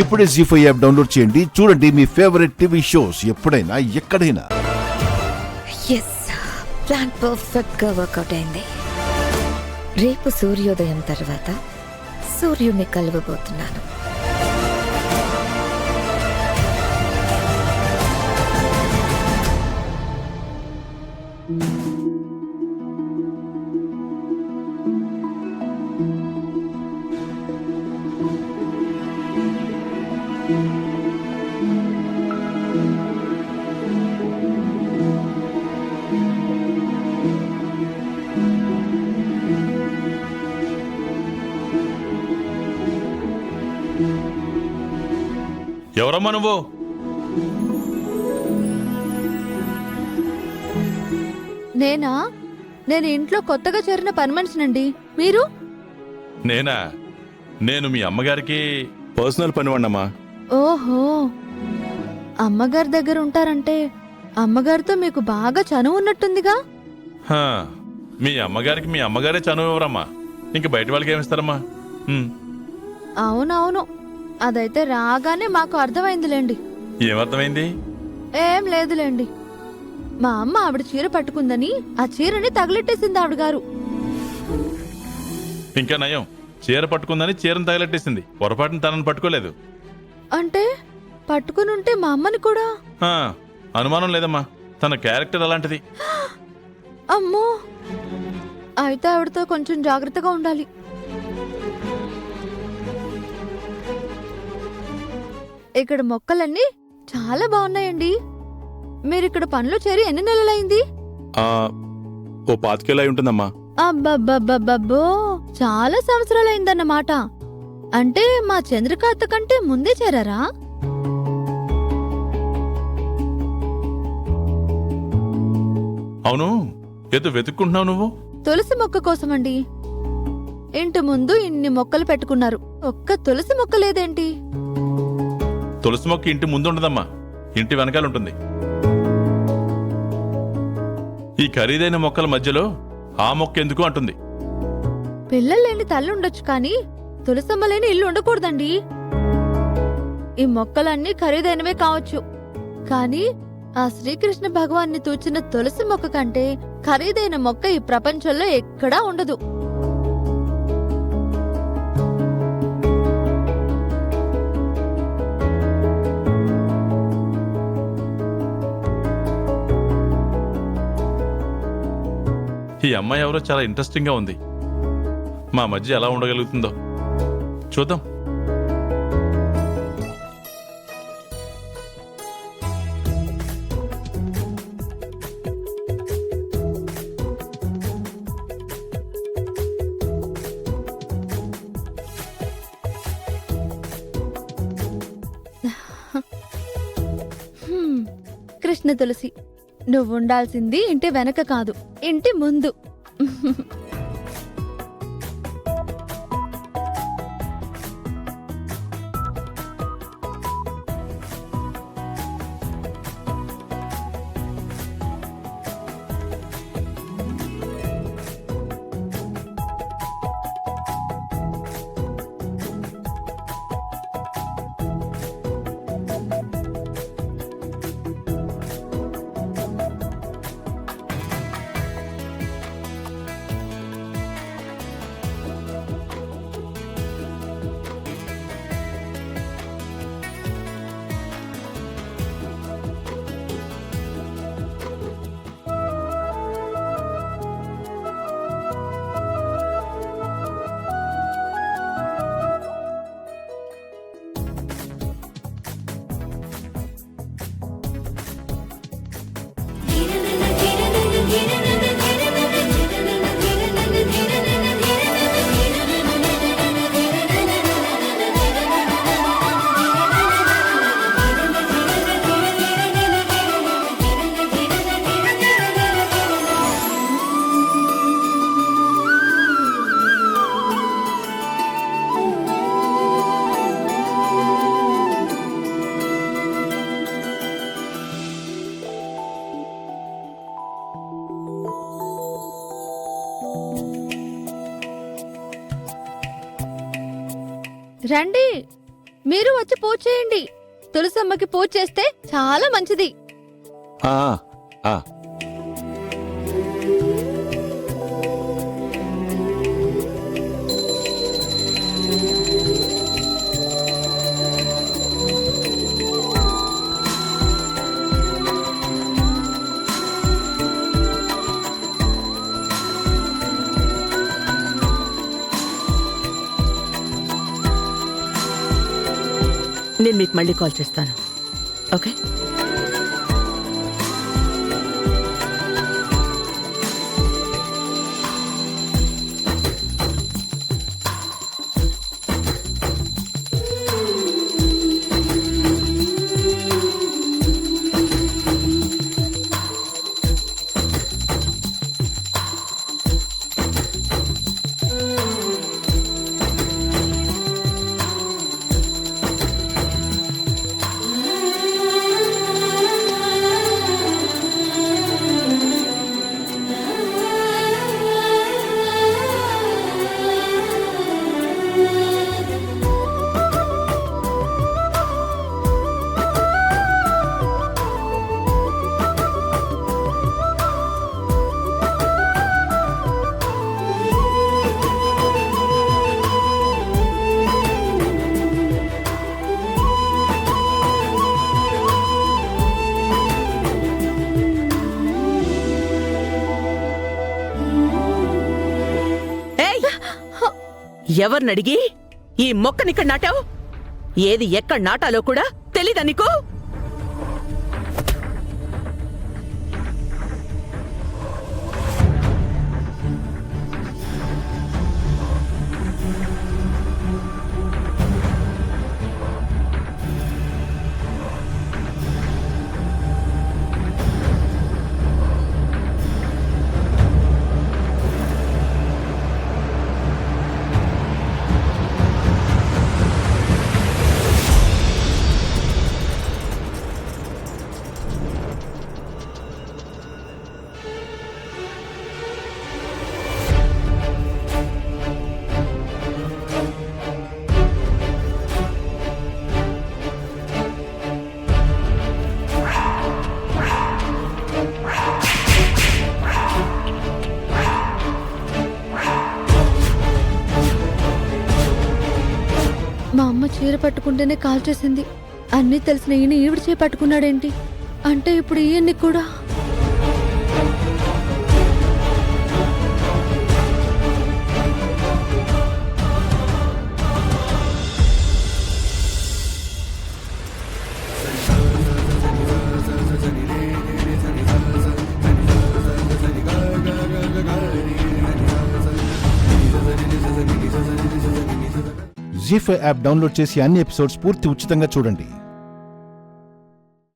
ఇప్పుడే జీ5 app download చేయండి. చూడండి మీ ఫేవరెట్ టీవీ షోస్ ఎప్పుడైనా ఎక్కడైనా. ఎస్, ప్లాన్ పర్ఫెక్ట్ గా వర్కౌట్ అయింది. రేపు సూర్యోదయం తర్వాత సూర్యుడిని కలవబోతున్నాను. ఎవరమ్మా నువ్వు? నేనా? నేను ఇంట్లో కొత్తగా చేరిన పని మనిషినండి. మీరు? నేనా? నేను మీ అమ్మగారికి పర్సనల్ పనివాణ్ణమ్మా. ఓహో, అమ్మగారి దగ్గర ఉంటారంటే అమ్మగారితో మీకు బాగా చనువు ఉన్నట్టుందిగా. హా, మీ అమ్మగారికి మీ అమ్మగారే చనువు ఎవరమ్మా? ఇంక బయట వాళ్ళకి ఏమిస్తారమ్మా? అవునవును, అదైతే రాగానే మాకు అర్థమైందిలేండి. ఏమర్థమైంది? ఏం లేదులేండి. మా అమ్మ ఆవిడ చీర పట్టుకుందని ఆ చీరని తగిలెట్టేసింది ఆవిడ గారు. ఇంకా నయం, చీర పట్టుకుందని చీరను తగలెట్టేసింది. పొరపాటున తనని పట్టుకోలేదు. అంటే పట్టుకునుంటే మా అమ్మని కూడా? హా, అనుమానం లేదమ్మా, తన క్యారెక్టర్ అలాంటిది. అమ్మో, అయితే ఆవిడతో కొంచెం జాగ్రత్తగా ఉండాలి. ఇక్కడ మొక్కలన్నీ చాలా బాగున్నాయండి. మీరిక్కడ పనులు చేరి ఎన్ని నెలలైంది? ఓ 25 ఏళ్ళు ఉంటుందమ్మా. అబ్బబ్బబ్బబ్బో, చాలా సంవత్సరాలైందన్నమాట. అంటే మా చంద్రిక అత్త కంటే ముందే చేరారా? అవును, ఏదో వెతుక్కుంటున్నావు నువ్వు? తులసి మొక్క కోసమండి. ఇంటి ముందు ఇన్ని మొక్కలు పెట్టుకున్నారు, ఒక్క తులసి మొక్క లేదేంటి? తులసి మొక్క ఇంటి ముందు ఉండదమ్మా, ఇంటి వెనకాల ఉంటుంది. ఈ ఖరీదైన మొక్కల మధ్యలో ఆ మొక్క ఎందుకు అంటుంది. పిల్లలు లేని తల్లి ఉండొచ్చు కానీ తులసమ్మ లేని ఇల్లు ఉండకూడదండి. ఈ మొక్కలన్నీ ఖరీదైనవే కావచ్చు, కానీ ఆ శ్రీకృష్ణ భగవాన్ని తూచిన తులసి మొక్క కంటే ఖరీదైన మొక్క ఈ ప్రపంచంలో ఎక్కడా ఉండదు. ఈ అమ్మాయి ఎవరో చాలా ఇంట్రెస్టింగ్ గా ఉంది. మా మధ్య ఎలా ఉండగలుగుతుందో చూద్దాం. కృష్ణ తులసి, నువ్వుండాల్సింది ఇంటి వెనక కాదు, ఇంటి ముందు. రండి, మీరు వచ్చి పూజ చేయండి. తులసమ్మకి పూజ చేస్తే చాలా మంచిది. ఆ, ఆ. నేను మీకు మళ్ళీ కాల్ చేస్తాను. ఓకే? ఎవరినడిగి ఈ మొక్కనిక్కడ నాటావు? ఏది ఎక్కడ నాటాలో కూడా తెలీదా నీకు? మా అమ్మ చీర పట్టుకుంటేనే కాల్ చేసింది. అన్నీ తెలిసిన ఈయన ఈవిడ చేయి పట్టుకున్నాడేంటి? అంటే ఇప్పుడు ఈయన్ని కూడా. జీ5 యాప్ డౌన్లోడ్ చేసి అన్ని ఎపిసోడ్స్ పూర్తి ఉచితంగా చూడండి.